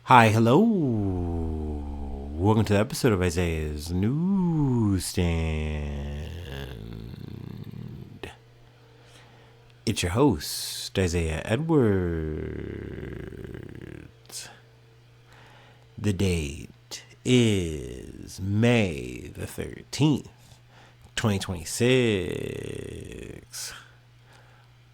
Hi, hello. Welcome to the episode of Isaiah's Newsstand. It's your host, Isaiah Edwards. The date is May the 13th, 2026.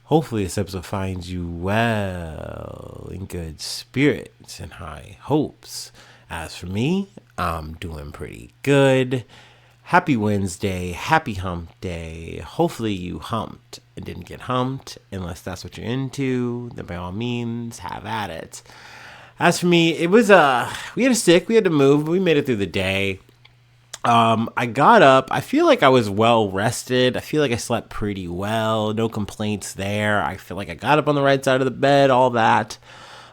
Hopefully, this episode finds you well, in good spirits and high hopes. As for me, I'm doing pretty good. Happy Wednesday, happy hump day. Hopefully, you humped and didn't get humped. Unless that's what you're into, then by all means, have at it. As for me, it was we had to stick, we had to move, but we made it through the day. I got up. I feel like I was well rested. I feel like I slept pretty well. No complaints there. I feel like I got up on the right side of the bed, all that.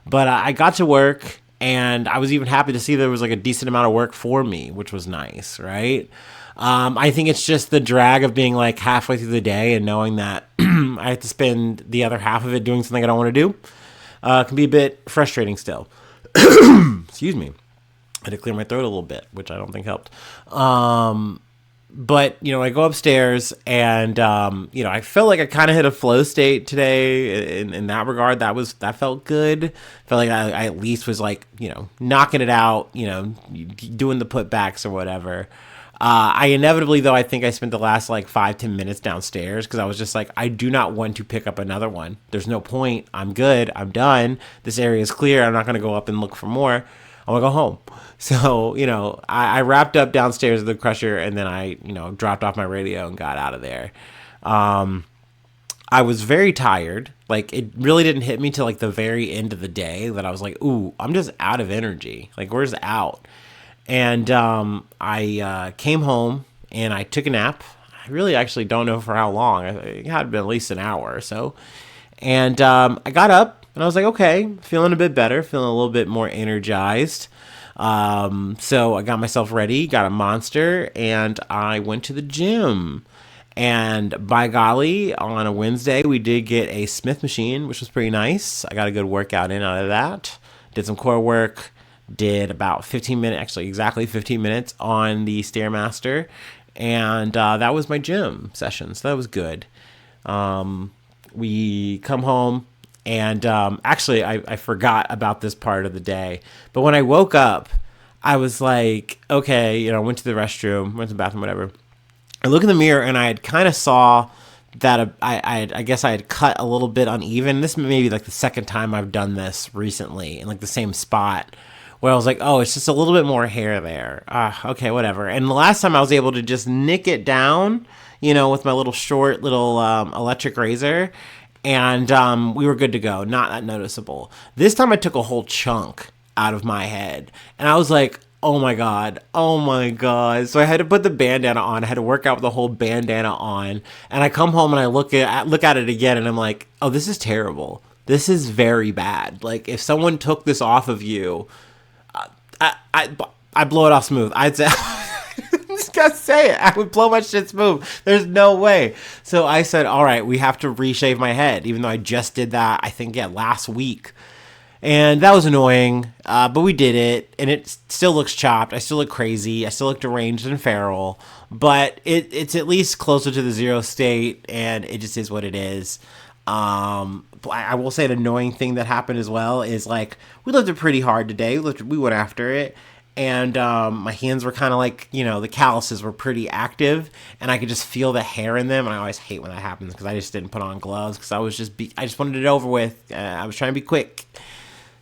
But I got to work, and I was even happy to see there was like a decent amount of work for me, which was nice, right? I think it's just the drag of being like halfway through the day and knowing that I have to spend the other half of it doing something I don't want to do. Can be a bit frustrating still. Excuse me. I had to clear my throat a little bit, which I don't think helped. But, I go upstairs and, I felt like I kind of hit a flow state today in that regard. That felt good. Felt like I at least was like, knocking it out, doing the putbacks or whatever. I inevitably, though, I think I spent the last like 5-10 minutes downstairs because I was just like, I do not want to pick up another one. There's no point. I'm good. I'm done. This area is clear. I'm not going to go up and look for more. I want to go home. So, I wrapped up downstairs at the crusher and then I, dropped off my radio and got out of there. I was very tired. Like, it really didn't hit me till like the very end of the day that I was like, ooh, I'm just out of energy. Like, where's out? And I came home and I took a nap. I really actually don't know for how long. It had been at least an hour or so. And I got up and I was like, okay, feeling a bit better, feeling a little bit more energized. So I got myself ready, got a Monster, and I went to the gym. And by golly, on a Wednesday, we did get a Smith machine, which was pretty nice. I got a good workout in out of that. Did some core work, did about 15 minutes, actually exactly 15 minutes on the Stairmaster. And that was my gym session, so that was good. We come home, and actually, I forgot about this part of the day. But when I woke up, I was like, okay, went to the restroom, went to the bathroom, whatever. I look in the mirror, and I had kind of saw that I guess I had cut a little bit uneven. This may be like the second time I've done this recently in like the same spot where I was like, oh, it's just a little bit more hair there. Okay, whatever. And the last time I was able to just nick it down, with my little short little electric razor, and we were good to go. Not that noticeable. This time I took a whole chunk out of my head, and I was like, oh my god, oh my god. So I had to put the bandana on. I had to work out with the whole bandana on, and I come home and I look at it again, and I'm like, oh, this is terrible. This is very bad. Like, if someone took this off of you, I blow it off smooth. I'd say, just gotta say it. I would blow my shit smooth. There's no way. So I said, all right, we have to reshave my head, even though I just did that, I think, last week. And that was annoying, but we did it, and it still looks chopped. I still look crazy. I still look deranged and feral, but it's at least closer to the zero state, and it just is what it is. I will say an annoying thing that happened as well is, like, we lifted pretty hard today. We went after it, and my hands were kind of like, the calluses were pretty active, and I could just feel the hair in them, and I always hate when that happens because I just didn't put on gloves because I just wanted it over with. I was trying to be quick.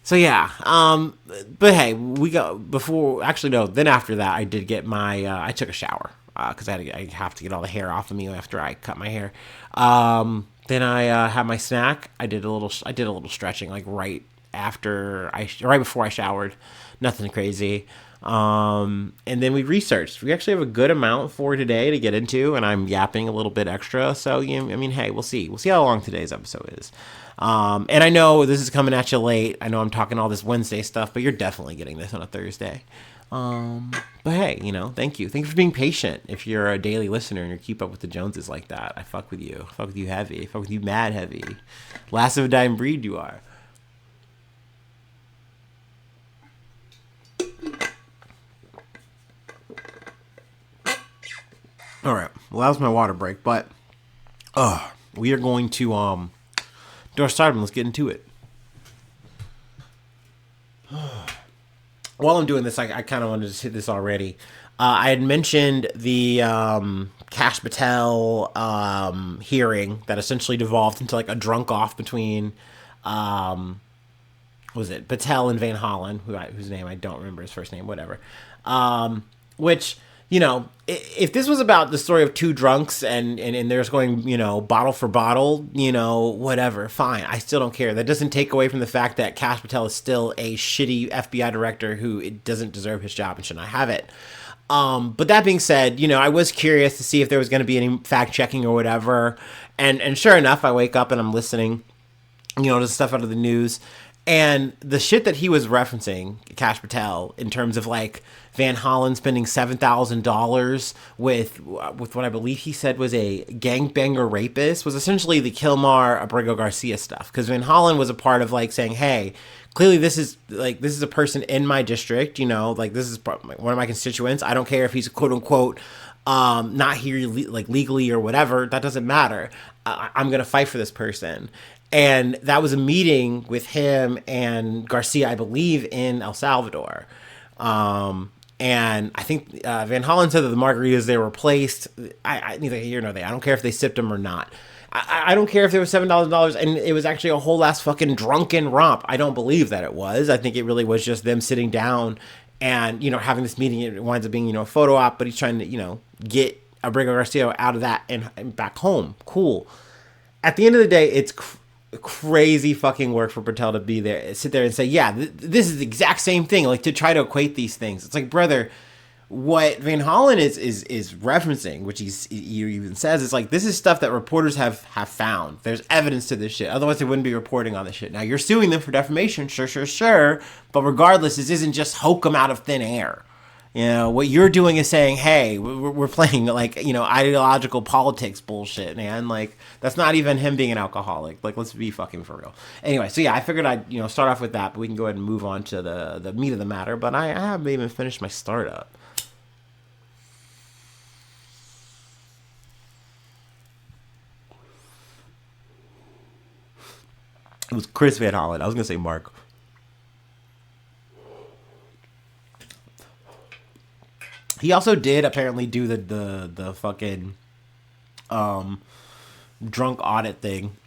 So yeah, but hey, then after that, I did get I took a shower, because I have to get all the hair off of me after I cut my hair. Then I had my snack. I did a little stretching, like right before I showered. Nothing crazy. And then we researched. We actually have a good amount for today to get into, and I'm yapping a little bit extra. So, hey, we'll see. We'll see how long today's episode is. And I know this is coming at you late. I know I'm talking all this Wednesday stuff, but you're definitely getting this on a Thursday. But hey, thank you. Thank you for being patient. If you're a daily listener and you keep up with the Joneses like that, I fuck with you. I fuck with you heavy. I fuck with you mad heavy. Last of a dying breed you are. All right. Well, that was my water break, but we are going to do our stardom. Let's get into it. While I'm doing this, I kind of wanted to just hit this already. I had mentioned the Kash Patel hearing that essentially devolved into like a drunk off between was it Patel and Van Hollen, whose name I don't remember, his first name, whatever. Which, you know, if this was about the story of two drunks and there's going, you know, bottle for bottle, you know, whatever, fine. I still don't care. That doesn't take away from the fact that Kash Patel is still a shitty FBI director who doesn't deserve his job and should not have it. But that being said, you know, I was curious to see if there was going to be any fact checking or whatever. And sure enough, I wake up and I'm listening, you know, to stuff out of the news. And the shit that he was referencing, Kash Patel, in terms of like Van Hollen spending $7,000 with what I believe he said was a gangbanger rapist, was essentially the Kilmar Abrego Garcia stuff. Because Van Hollen was a part of like saying, hey, clearly this is a person in my district, you know, like this is one of my constituents. I don't care if he's quote unquote not here like legally or whatever. That doesn't matter. I'm gonna fight for this person. And that was a meeting with him and Garcia, I believe, in El Salvador. And I think Van Hollen said that the margaritas, they were placed. I neither here nor there. I don't care if they sipped them or not. I don't care if there was $7,000 and it was actually a whole ass fucking drunken romp. I don't believe that it was. I think it really was just them sitting down and, you know, having this meeting. It winds up being, you know, a photo op, but he's trying to, you know, get Abrego Garcia out of that and back home. Cool. At the end of the day, it's crazy fucking work for Patel to be there, sit there and say, yeah, this is the exact same thing, like to try to equate these things. It's like, brother, what Van Hollen is referencing, which he even says, it's like, this is stuff that reporters have found. There's evidence to this shit. Otherwise, they wouldn't be reporting on this shit. Now, you're suing them for defamation, sure. But regardless, this isn't just hokum out of thin air. You know, what you're doing is saying, hey, we're playing, like, you know, ideological politics bullshit, man. Like, that's not even him being an alcoholic. Like, let's be fucking for real. Anyway, so yeah, I figured I'd, you know, start off with that, but we can go ahead and move on to the meat of the matter. But I haven't even finished my startup. It was Chris Van Hollen. I was going to say Mark. He also did apparently do the fucking drunk audit thing.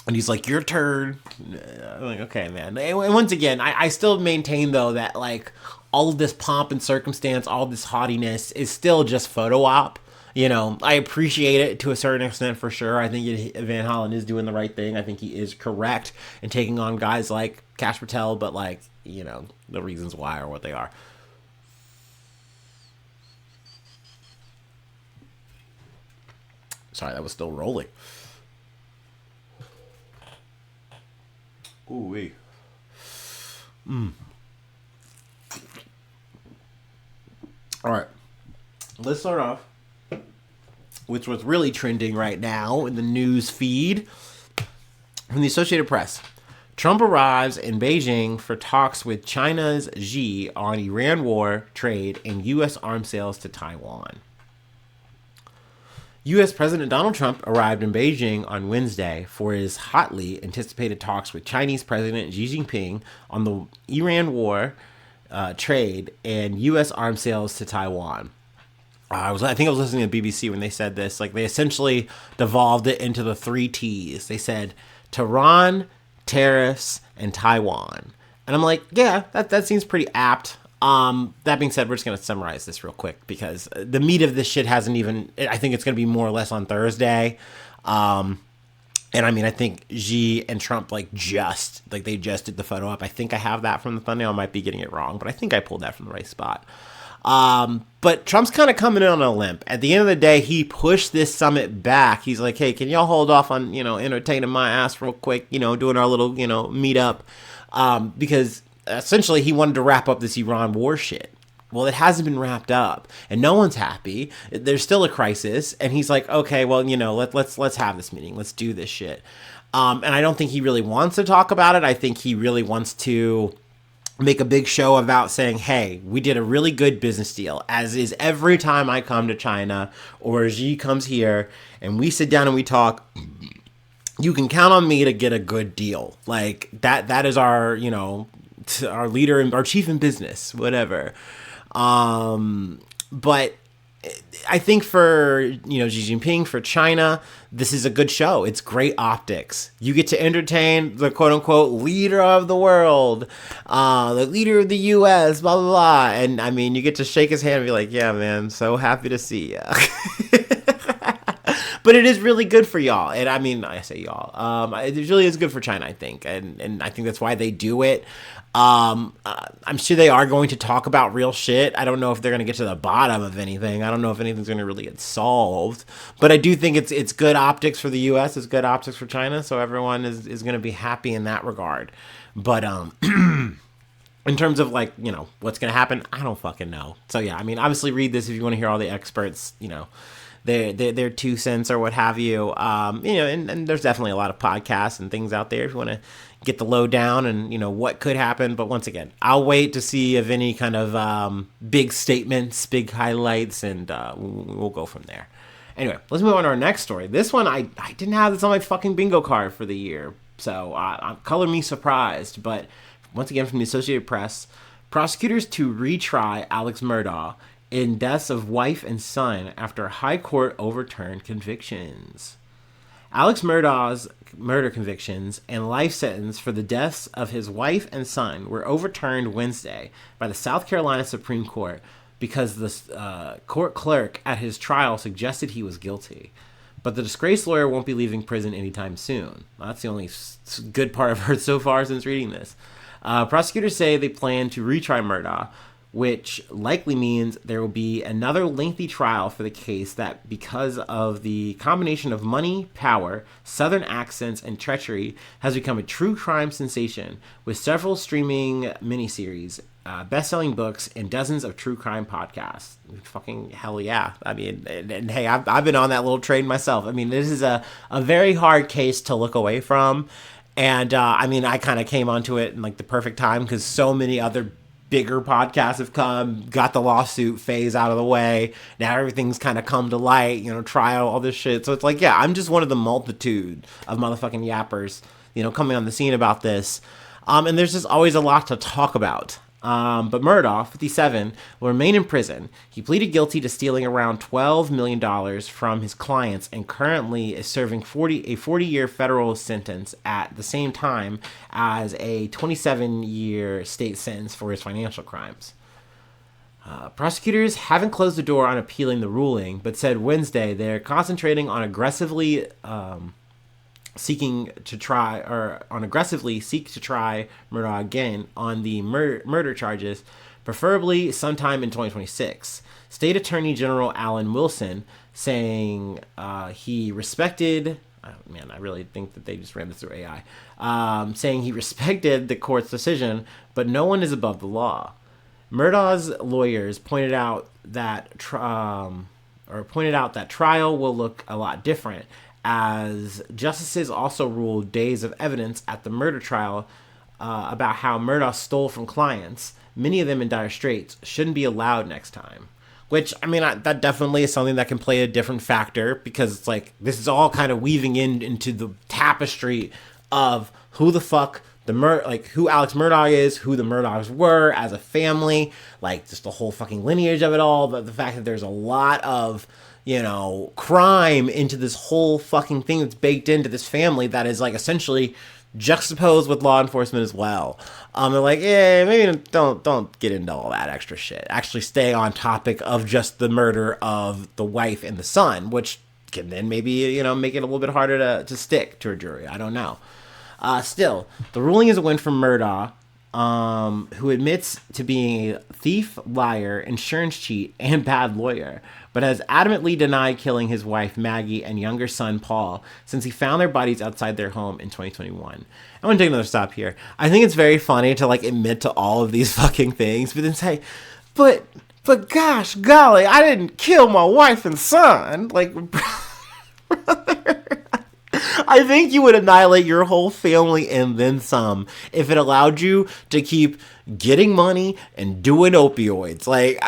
And he's like, your turn. I'm like, okay, man. And once again, I still maintain, though, that, like, all of this pomp and circumstance, all this haughtiness is still just photo op. You know, I appreciate it to a certain extent for sure. I think Van Hollen is doing the right thing. I think he is correct in taking on guys like Kash Patel, but, like, you know, the reasons why are what they are. Sorry, that was still rolling. Ooh-wee. All right. Let's start off with what's really trending right now in the news feed from the Associated Press. Trump arrives in Beijing for talks with China's Xi on Iran war, trade, and U.S. arms sales to Taiwan. U.S. President Donald Trump arrived in Beijing on Wednesday for his hotly anticipated talks with Chinese President Xi Jinping on the Iran war, trade, and U.S. arms sales to Taiwan. I think I was listening to BBC when they said this. Like, they essentially devolved it into the 3 T's. They said Tehran, tariffs, and Taiwan. And I'm like, yeah, that seems pretty apt. That being said, we're just going to summarize this real quick because the meat of this shit hasn't even, I think it's going to be more or less on Thursday. And I mean, I think Xi and Trump they just did the photo up. I think I have that from the thumbnail. I might be getting it wrong, but I think I pulled that from the right spot. But Trump's kind of coming in on a limp. At the end of the day, he pushed this summit back. He's like, hey, can y'all hold off on, you know, entertaining my ass real quick, you know, doing our little, you know, meet up. Because essentially he wanted to wrap up this Iran war shit. Well, it hasn't been wrapped up and no one's happy. There's still a crisis. And he's like, okay, well, you know, let's have this meeting. Let's do this shit. And I don't think he really wants to talk about it. I think he really wants to make a big show about saying, hey, we did a really good business deal, as is every time I come to China or Xi comes here and we sit down and we talk. You can count on me to get a good deal. Like that is our, you know, our leader and our chief in business, whatever. But I think for, you know, Xi Jinping, for China, this is a good show. It's great optics. You get to entertain the quote unquote leader of the world, the leader of the US, blah, blah, blah. And I mean, you get to shake his hand and be like, yeah, man, so happy to see ya. But it is really good for y'all. And I mean, I say y'all. It really is good for China, I think. And I think that's why they do it. I'm sure they are going to talk about real shit. I don't know if they're going to get to the bottom of anything. I don't know if anything's going to really get solved. But I do think it's good optics for the U.S. It's good optics for China. So everyone is going to be happy in that regard. But in terms of, like, you know, what's going to happen, I don't fucking know. So yeah, I mean, obviously read this if you want to hear all the experts, you know, their 2 cents or what have you. You know, and there's definitely a lot of podcasts and things out there if you want to get the lowdown and, you know, what could happen. But once again, I'll wait to see if any kind of big statements, big highlights, and we'll go from there. Anyway, let's move on to our next story. This one, I didn't have this on my fucking bingo card for the year, so color me surprised. But once again, from the Associated Press, prosecutors to retry Alex Murdaugh in deaths of wife and son after high court overturned convictions. Alex Murdaugh's murder convictions and life sentence for the deaths of his wife and son were overturned Wednesday by the South Carolina Supreme Court because the court clerk at his trial suggested he was guilty. But the disgraced lawyer won't be leaving prison anytime soon. Well, that's the only good part I've heard so far since reading this. Prosecutors say they plan to retry Murdaugh, which likely means there will be another lengthy trial for the case that, because of the combination of money, power, southern accents, and treachery, has become a true crime sensation with several streaming miniseries, best-selling books, and dozens of true crime podcasts. Fucking hell yeah. I mean, and hey, I've been on that little train myself. I mean, this is a very hard case to look away from. And, I mean, I kind of came onto it in, like, the perfect time because so many other bigger podcasts have come, got the lawsuit phase out of the way. Now everything's kind of come to light, you know, trial, all this shit. So it's like, yeah, I'm just one of the multitude of motherfucking yappers, you know, coming on the scene about this. And there's just always a lot to talk about. But Murdaugh, 57, will remain in prison. He pleaded guilty to stealing around $12 million from his clients and currently is serving a 40-year federal sentence at the same time as a 27-year state sentence for his financial crimes. Prosecutors haven't closed the door on appealing the ruling, but said Wednesday they're concentrating on aggressively seek to try Murdaugh again on the murder charges, preferably sometime in 2026. State Attorney General Alan Wilson saying he respected. Man, I really think that they just ran this through AI. Saying he respected the court's decision, but no one is above the law. Murdaugh's lawyers pointed out that trial will look a lot different, as justices also ruled days of evidence at the murder trial about how Murdaugh stole from clients, many of them in dire straits, shouldn't be allowed next time. Which, I mean, that definitely is something that can play a different factor, because it's like, this is all kind of weaving into the tapestry of who the fuck who Alex Murdaugh is, who the Murdaughs were as a family, like just the whole fucking lineage of it all, but the fact that there's a lot of, you know, crime into this whole fucking thing that's baked into this family that is like essentially juxtaposed with law enforcement as well. They're like, yeah, maybe don't get into all that extra shit. Actually stay on topic of just the murder of the wife and the son, which can then maybe, you know, make it a little bit harder to stick to a jury. I don't know. Still, the ruling is a win for Murdaugh, who admits to being a thief, liar, insurance cheat, and bad lawyer, but has adamantly denied killing his wife Maggie and younger son Paul since he found their bodies outside their home in 2021. I want to take another stop here. I think it's very funny to like admit to all of these fucking things, but then say, but gosh golly, I didn't kill my wife and son. Like, brother, I think you would annihilate your whole family and then some if it allowed you to keep getting money and doing opioids. Like,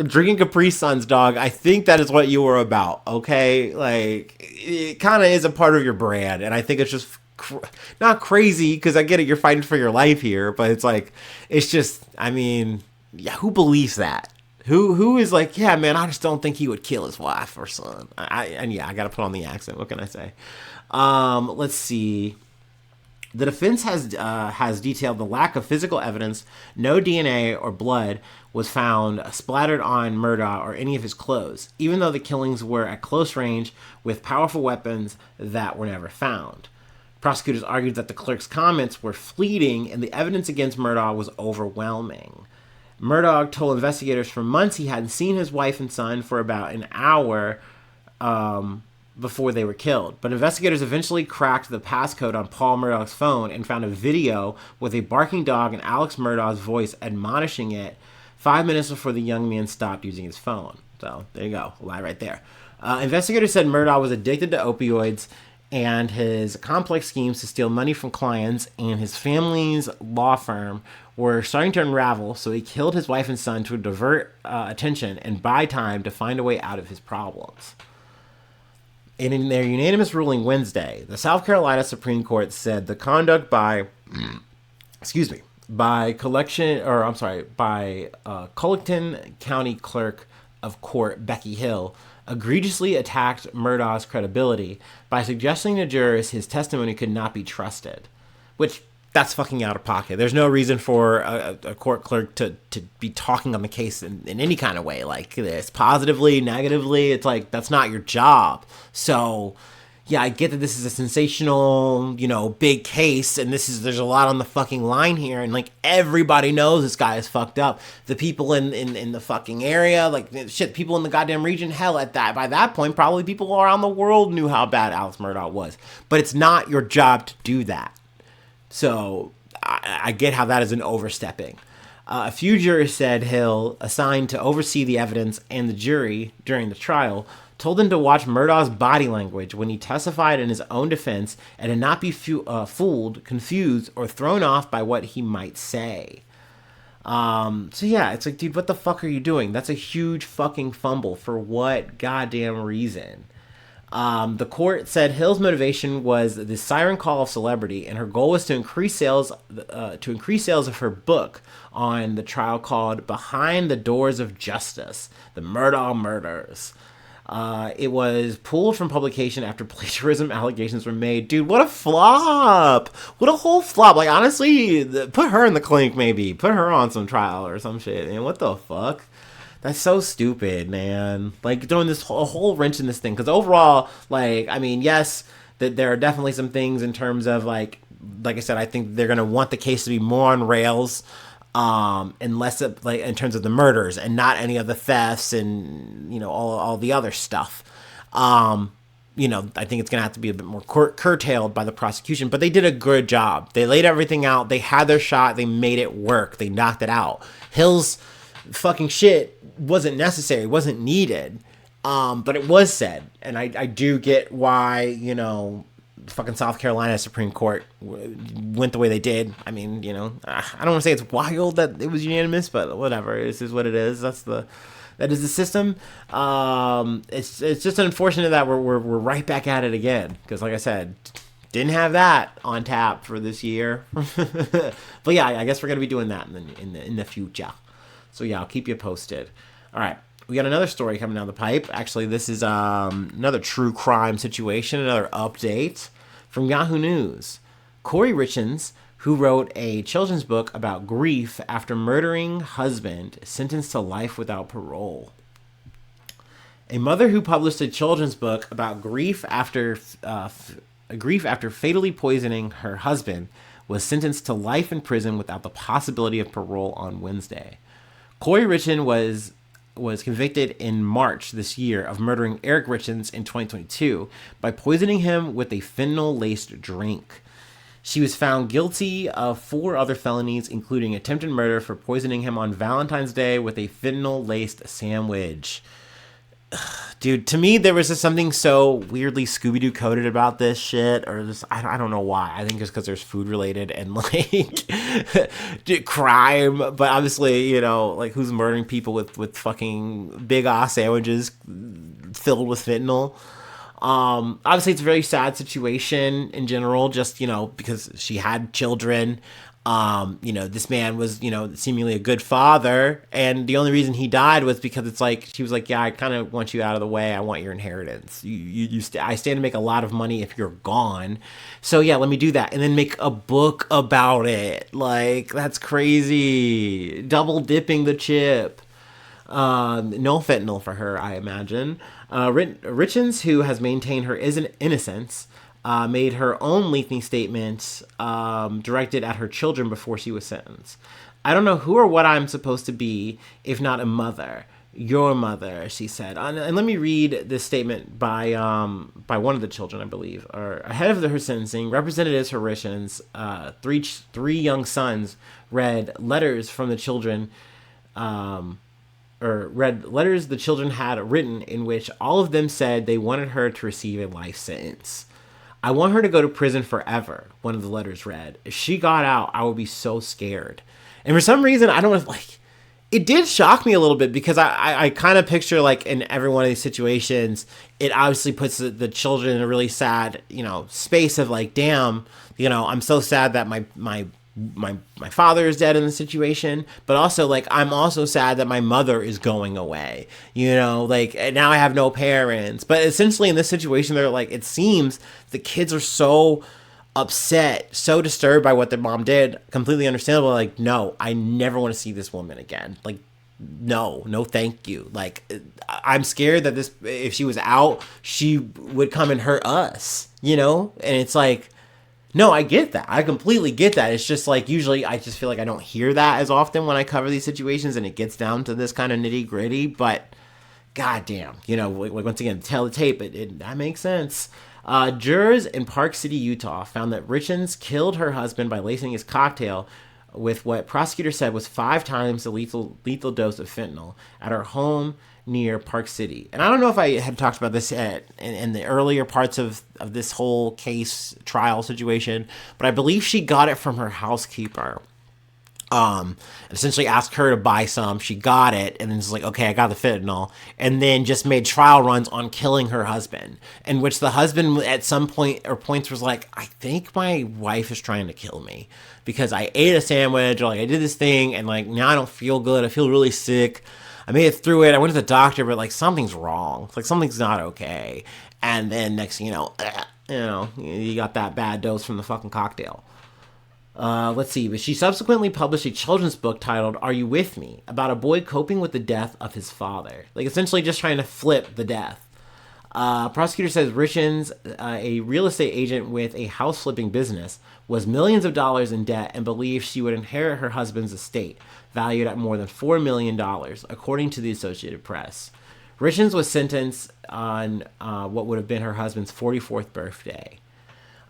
drinking Capri Suns, dog, I think that is what you were about, okay? Like, it kind of is a part of your brand, and I think it's just not crazy, because I get it, you're fighting for your life here, but it's like, it's just, I mean, yeah, who believes that? Who is like, yeah, man, I just don't think he would kill his wife or son. I got to put on the accent. What can I say? Let's see. The defense has detailed the lack of physical evidence. No DNA or blood was found splattered on Murdaugh or any of his clothes, even though the killings were at close range with powerful weapons that were never found. Prosecutors argued that the clerk's comments were fleeting and the evidence against Murdaugh was overwhelming. Murdaugh told investigators for months he hadn't seen his wife and son for about an hour before they were killed. But investigators eventually cracked the passcode on Paul Murdaugh's phone and found a video with a barking dog and Alex Murdaugh's voice admonishing it 5 minutes before the young man stopped using his phone. So there you go, a lie right there. Investigators said Murdaugh was addicted to opioids, and his complex schemes to steal money from clients and his family's law firm were starting to unravel, so he killed his wife and son to divert attention and buy time to find a way out of his problems. And in their unanimous ruling Wednesday, the South Carolina Supreme Court said the conduct by Culleton County Clerk of Court Becky Hill egregiously attacked Murdaugh's credibility by suggesting to jurors his testimony could not be trusted, which, that's fucking out of pocket. There's no reason for a court clerk to be talking on the case in any kind of way like this, positively, negatively. It's like, that's not your job. So, yeah, I get that this is a sensational, big case, and there's a lot on the fucking line here, and like everybody knows this guy is fucked up. The people in the fucking area, like shit, people in the goddamn region, hell, by that point, probably people around the world knew how bad Alex Murdaugh was. But it's not your job to do that. So I get how that is an overstepping. A few jurors said Hill, assigned to oversee the evidence and the jury during the trial, told them to watch Murdaugh's body language when he testified in his own defense and to not be fooled, confused, or thrown off by what he might say. So yeah, it's like, dude, what the fuck are you doing? That's a huge fucking fumble. For what goddamn reason? The court said Hill's motivation was the siren call of celebrity, and her goal was to increase sales of her book on the trial called Behind the Doors of Justice: The Murdaugh Murders. It was pulled from publication after plagiarism allegations were made. Dude, what a flop! What a whole flop! Like, honestly, put her in the clink, maybe. Put her on some trial or some shit. And what the fuck? That's so stupid, man. Like, throwing this whole wrench in this thing. Because overall, like, I mean, yes, that there are definitely some things in terms of, like I said, I think they're going to want the case to be more on rails. And less of, like, in terms of the murders and not any of the thefts and, all the other stuff. I think it's going to have to be a bit more curtailed by the prosecution, but they did a good job. They laid everything out. They had their shot. They made it work. They knocked it out. Hill's fucking shit wasn't necessary, wasn't needed. But it was said. And I do get why, fucking South Carolina Supreme Court went the way they did. I mean, I don't want to say it's wild that it was unanimous, but whatever. This is what it is. That is the system. It's just unfortunate that we're right back at it again. Because, like I said, didn't have that on tap for this year. But yeah, I guess we're gonna be doing that in the future. So yeah, I'll keep you posted. All right. We got another story coming down the pipe. Actually, this is another true crime situation, another update from Yahoo News. Corey Richins, who wrote a children's book about grief after murdering husband, sentenced to life without parole. A mother who published a children's book about grief after fatally poisoning her husband was sentenced to life in prison without the possibility of parole on Wednesday. Corey Richins was convicted in March this year of murdering Eric Richins in 2022 by poisoning him with a fentanyl-laced drink. She was found guilty of 4 other felonies, including attempted murder for poisoning him on Valentine's Day with a fentanyl-laced sandwich. Dude, to me, there was just something so weirdly Scooby-Doo coded about this shit, or just, I don't know why. I think just because there's food related and, like, crime, but obviously, you know, like, who's murdering people with fucking big-ass sandwiches filled with fentanyl? Obviously, it's a very sad situation in general, just, you know, because she had children. You know, this man was, you know, seemingly a good father, and the only reason he died was because it's like, she was like, yeah, I kind of want you out of the way. I want your inheritance. I stand to make a lot of money if you're gone. So yeah, let me do that. And then make a book about it. Like, that's crazy. Double dipping the chip. No fentanyl for her, I imagine. Richins, who has maintained her innocence, made her own lengthy statement directed at her children before she was sentenced. I don't know who or what I'm supposed to be if not a mother. Your mother, she said. And let me read this statement by one of the children, I believe. Or ahead of her sentencing, representatives for Richins, three young sons, read letters from the children, or read letters the children had written in which all of them said they wanted her to receive a life sentence. I want her to go to prison forever, one of the letters read. If she got out, I would be so scared. And for some reason, I don't know, like, it did shock me a little bit because I kind of picture, like, in every one of these situations, it obviously puts the children in a really sad, you know, space of, like, damn, you know, I'm so sad that my father is dead in the situation, but also, like, I'm also sad that my mother is going away, you know, like, now I have no parents. But essentially in this situation, they're like, it seems the kids are so upset, so disturbed by what their mom did, completely understandable, like, no, I never want to see this woman again. Like, no thank you. Like, I'm scared that this, if she was out, she would come and hurt us, you know. And it's like, no, I get that. I completely get that. It's just like, usually I just feel like I don't hear that as often when I cover these situations and it gets down to this kind of nitty gritty. But goddamn, you know, like, once again, tell the tape, that makes sense. Jurors in Park City, Utah found that Richins killed her husband by lacing his cocktail with what prosecutors said was 5 times the lethal dose of fentanyl at her home near Park City. And I don't know if I had talked about this in the earlier parts of this whole case trial situation, but I believe she got it from her housekeeper. Essentially asked her to buy some. She got it, and then it's like, okay, I got the fentanyl, and then just made trial runs on killing her husband, in which the husband at some point or points was like, I think my wife is trying to kill me because I ate a sandwich, or like I did this thing, and like now I don't feel good. I feel really sick. I made it through it. I went to the doctor, but like something's wrong. Like something's not okay. And then next thing you know, you got that bad dose from the fucking cocktail. Let's see. But she subsequently published a children's book titled "Are You With Me?" about a boy coping with the death of his father. Like essentially just trying to flip the death. Prosecutor says Richins, a real estate agent with a house flipping business, was millions of dollars in debt and believed she would inherit her husband's estate, valued at more than $4 million, according to the Associated Press. Richins was sentenced on what would have been her husband's 44th birthday.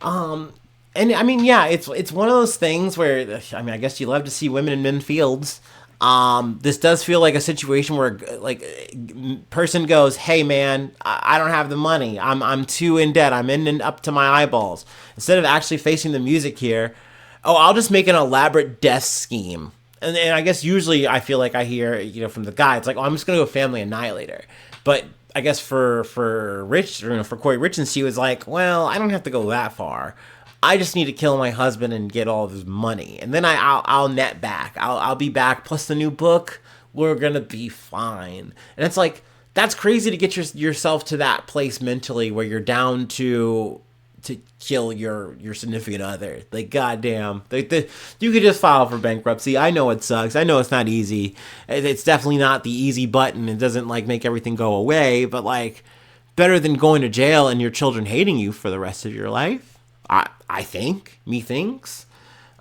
And I mean, yeah, it's one of those things where, I mean, I guess you love to see women in men's fields. This does feel like a situation where, like, person goes, hey man, I don't have the money. I'm too in debt. I'm in and up to my eyeballs. Instead of actually facing the music here, oh, I'll just make an elaborate death scheme. And I guess usually I feel like I hear, you know, from the guy, it's like, oh, I'm just going to go family annihilator. But I guess for Corey Richins, she was like, well, I don't have to go that far. I just need to kill my husband and get all of his money, and then I'll net back. I'll be back. Plus the new book, we're gonna be fine. And it's like, that's crazy to get yourself to that place mentally where you're down to kill your significant other. Like, goddamn, you could just file for bankruptcy. I know it sucks. I know it's not easy. It's definitely not the easy button. It doesn't like make everything go away, but like, better than going to jail and your children hating you for the rest of your life. I think, methinks.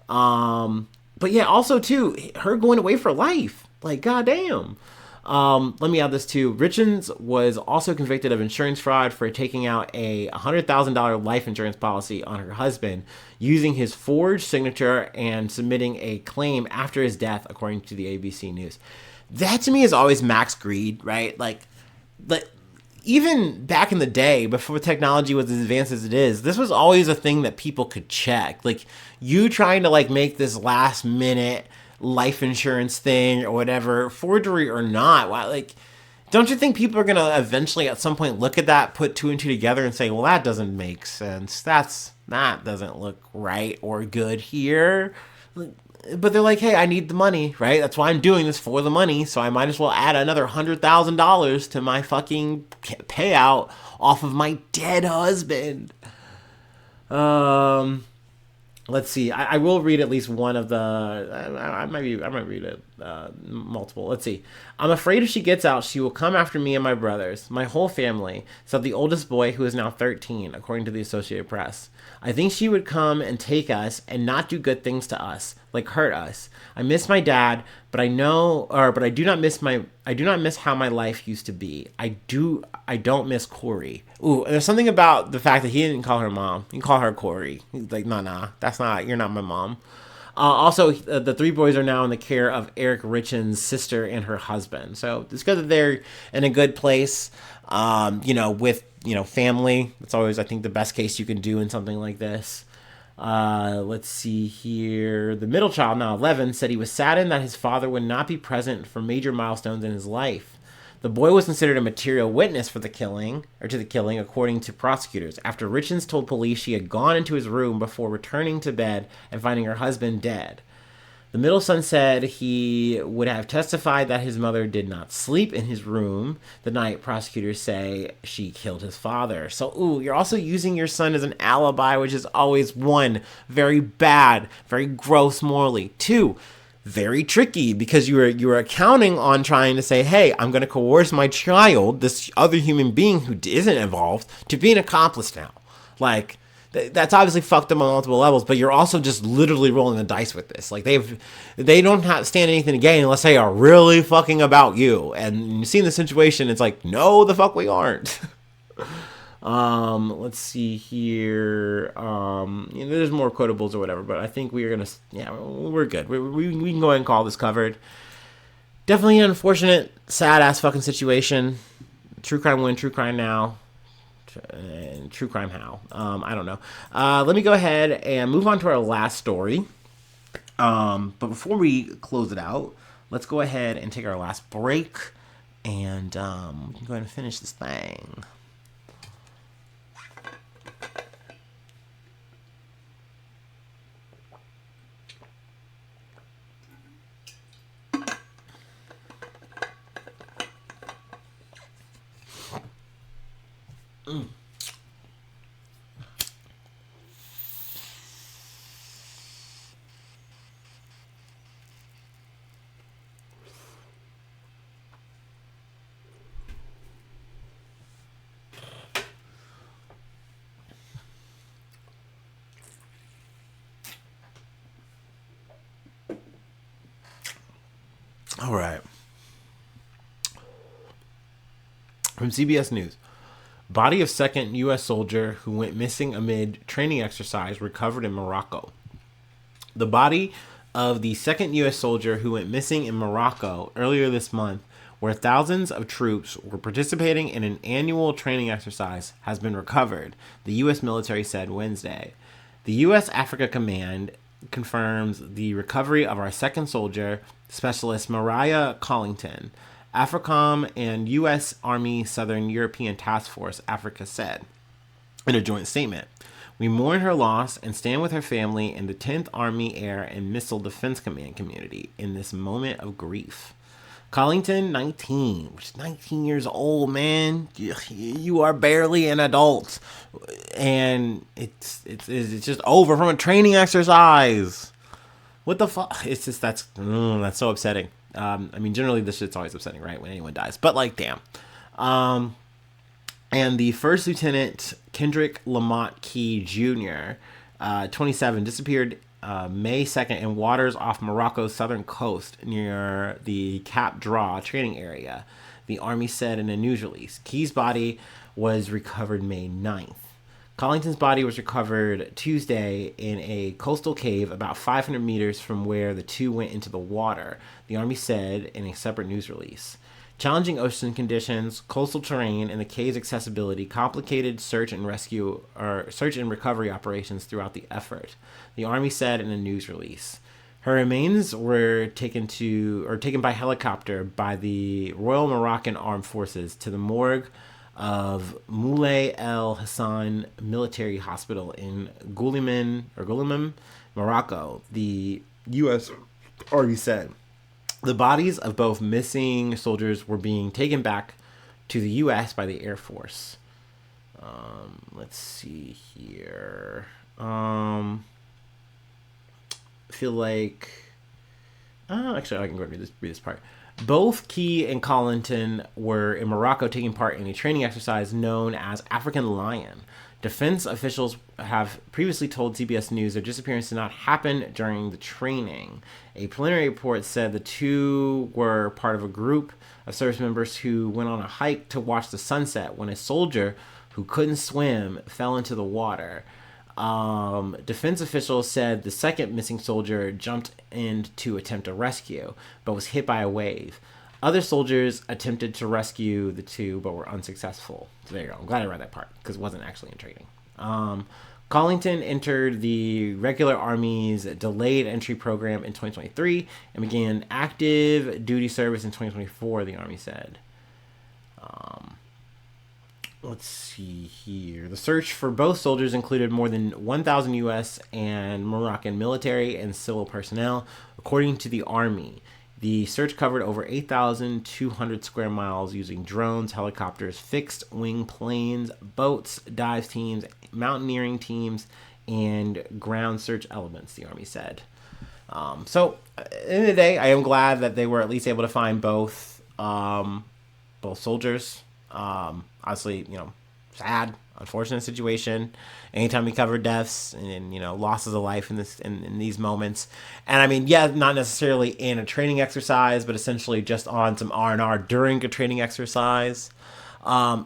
But yeah, also too, her going away for life. Like, goddamn. Let me add this too. Richins was also convicted of insurance fraud for taking out a $100,000 life insurance policy on her husband, using his forged signature and submitting a claim after his death, according to the ABC News. That to me is always max greed, right? Like even back in the day, before technology was as advanced as it is, this was always a thing that people could check. Like, you trying to, like, make this last minute life insurance thing or whatever, forgery or not, why, like, don't you think people are going to eventually at some point look at that, put two and two together and say, well, that doesn't make sense. That doesn't look right or good here. But they're like, hey, I need the money, right? That's why I'm doing this, for the money. So I might as well add another $100,000 to my fucking payout off of my dead husband. Let's see. I will read at least one of the. I might read it multiple. Let's see. I'm afraid if she gets out, she will come after me and my brothers, my whole family, said the oldest boy, who is now 13, according to the Associated Press. I think she would come and take us and not do good things to us, like hurt us. I miss my dad, but I do not miss how my life used to be. I don't miss Corey. Ooh, there's something about the fact that he didn't call her mom. He can call her Corey. He's like, nah, you're not my mom. Also, the three boys are now in the care of Eric Richins' sister and her husband. So it's good that they're in a good place, with, family. It's always, I think, the best case you can do in something like this. Let's see here. The middle child, now 11, said he was saddened that his father would not be present for major milestones in his life. The boy was considered a material witness to the killing, according to prosecutors, after Richins told police she had gone into his room before returning to bed and finding her husband dead. The middle son said he would have testified that his mother did not sleep in his room the night prosecutors say she killed his father. So, you're also using your son as an alibi, which is always, one, very bad, very gross morally. Two, very tricky, because you were counting on trying to say, hey, I'm going to coerce my child, this other human being who isn't involved, to be an accomplice now. Like, that's obviously fucked up on multiple levels, but you're also just literally rolling the dice with this. Like, they don't have stand anything to gain unless they are really fucking about you. And you see in the situation, it's like, no, the fuck we aren't. Let's see here. There's more quotables or whatever, but I think we're good. We can go ahead and call this covered. Definitely an unfortunate, sad-ass fucking situation. True crime when, true crime now. And true crime how. I don't know. Let me go ahead and move on to our last story. But before we close it out, let's go ahead and take our last break, and we can go ahead and finish this thing. All right. From CBS News. Body of second U.S. soldier who went missing amid training exercise recovered in Morocco. The body of the second U.S. soldier who went missing in Morocco earlier this month, where thousands of troops were participating in an annual training exercise, has been recovered, the U.S. military said Wednesday. The U.S. Africa Command confirms the recovery of our second soldier, Specialist Mariah Collington. AFRICOM and U.S. Army Southern European Task Force Africa said in a joint statement, "We mourn her loss and stand with her family and the 10th Army Air and Missile Defense Command community in this moment of grief." Collington, 19, which is 19 years old, man. You are barely an adult, and it's just over from a training exercise. What the fuck? It's just that's so upsetting. Generally this shit's always upsetting, right? When anyone dies, but like, damn. And the first lieutenant Kendrick Lamont Key Jr., 27, disappeared May 2nd in waters off Morocco's southern coast near the Cap Dra training area, the Army said in a news release. Key's body was recovered May 9th. Collington's body was recovered Tuesday in a coastal cave about 500 meters from where the two went into the water, the Army said in a separate news release. Challenging ocean conditions, coastal terrain, and the cave's accessibility complicated search and recovery operations throughout the effort, the Army said in a news release. Her remains were taken by helicopter by the Royal Moroccan Armed Forces to the morgue of Moulay El Hassan Military Hospital in Gulimim, Morocco, the U.S. Army said. The bodies of both missing soldiers were being taken back to the U.S. by the Air Force. Let's see here. Feel like... actually, I can go read this part. Both Key and Collington were in Morocco taking part in a training exercise known as African Lion. Defense officials have previously told CBS News their disappearance did not happen during the training. A preliminary report said the two were part of a group of service members who went on a hike to watch the sunset when a soldier who couldn't swim fell into the water. Defense officials said the second missing soldier jumped in to attempt a rescue, but was hit by a wave. Other soldiers attempted to rescue the two, but were unsuccessful. So there you go. I'm glad I read that part, because it wasn't actually in training. Collington entered the regular Army's delayed entry program in 2023 and began active duty service in 2024, the Army said. Let's see here. The search for both soldiers included more than 1,000 U.S. and Moroccan military and civil personnel, according to the Army. The search covered over 8,200 square miles using drones, helicopters, fixed-wing planes, boats, dive teams, mountaineering teams, and ground search elements, the Army said. So, at the end of the day, I am glad that they were at least able to find both soldiers. Obviously, sad, unfortunate situation. Anytime we cover deaths and losses of life in these moments, and I mean, yeah, not necessarily in a training exercise, but essentially just on some R&R during a training exercise. I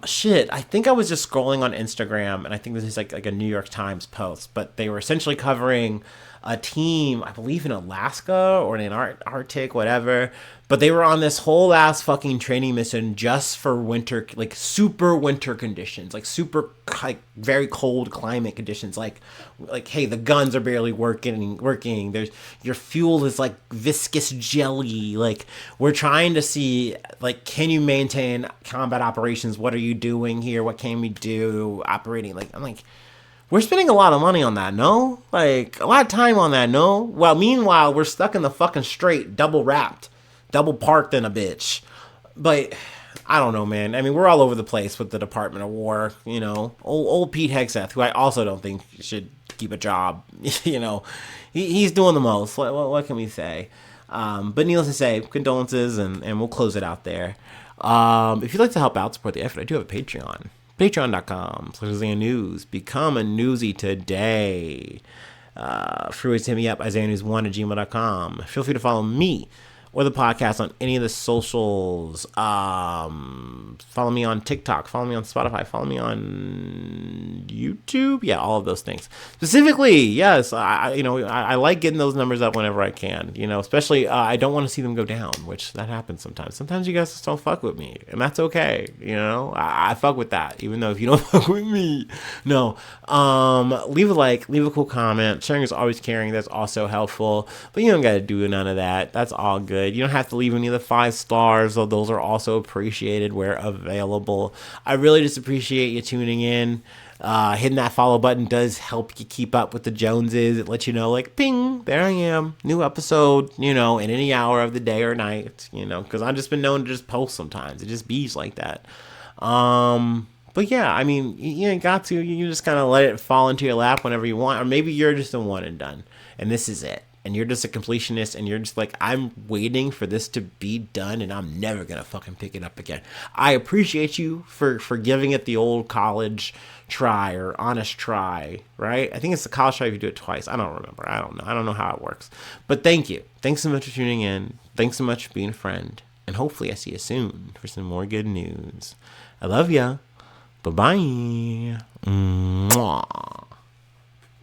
think I was just scrolling on Instagram, and I think this is like a New York Times post, but they were essentially covering a team, I believe in Alaska or in Arctic, whatever, but they were on this whole ass fucking training mission just for winter, like super winter conditions, like super, like very cold climate conditions, like hey, the guns are barely working, there's, your fuel is like viscous jelly, like we're trying to see, like, can you maintain combat operations, what are you doing here, what can we do operating, like, I'm like, we're spending a lot of money on that, no? Like, a lot of time on that, no? Well, meanwhile, we're stuck in the fucking strait, double wrapped, double parked in a bitch. But, I don't know, man. I mean, we're all over the place with the Department of War, Old Pete Hegseth, who I also don't think should keep a job, He's doing the most. What can we say? But needless to say, condolences, and we'll close it out there. If you'd like to help out, support the effort, I do have a Patreon. Patreon.com/IsaiahNews. Become a newsie today. Free ways to hit me up, IsaiahNews1@gmail.com. Feel free to follow me or the podcast on any of the socials. Follow me on TikTok. Follow me on Spotify. Follow me on YouTube. Yeah, all of those things. Specifically, yes, I like getting those numbers up whenever I can. Especially I don't want to see them go down, which that happens sometimes. Sometimes you guys just don't fuck with me, and that's okay. I fuck with that, even though if you don't fuck with me, no. Leave a like, leave a cool comment. Sharing is always caring. That's also helpful. But you don't got to do none of that. That's all good. You don't have to leave any of the 5 stars, though those are also appreciated where available. I really just appreciate you tuning in. Hitting that follow button does help you keep up with the Joneses. It lets you know, like, ping, there I am, new episode, in any hour of the day or night, because I've just been known to just post sometimes. It just bees like that. But yeah, I mean, you ain't got to. You just kind of let it fall into your lap whenever you want, or maybe you're just a one and done, and this is it. And you're just a completionist, and you're just like, I'm waiting for this to be done, and I'm never gonna fucking pick it up again. I appreciate you for giving it the old college try or honest try, right? I think it's the college try if you do it twice. I don't remember. I don't know how it works. But thank you. Thanks so much for tuning in. Thanks so much for being a friend. And hopefully I see you soon for some more good news. I love ya. Bye-bye. Mwah.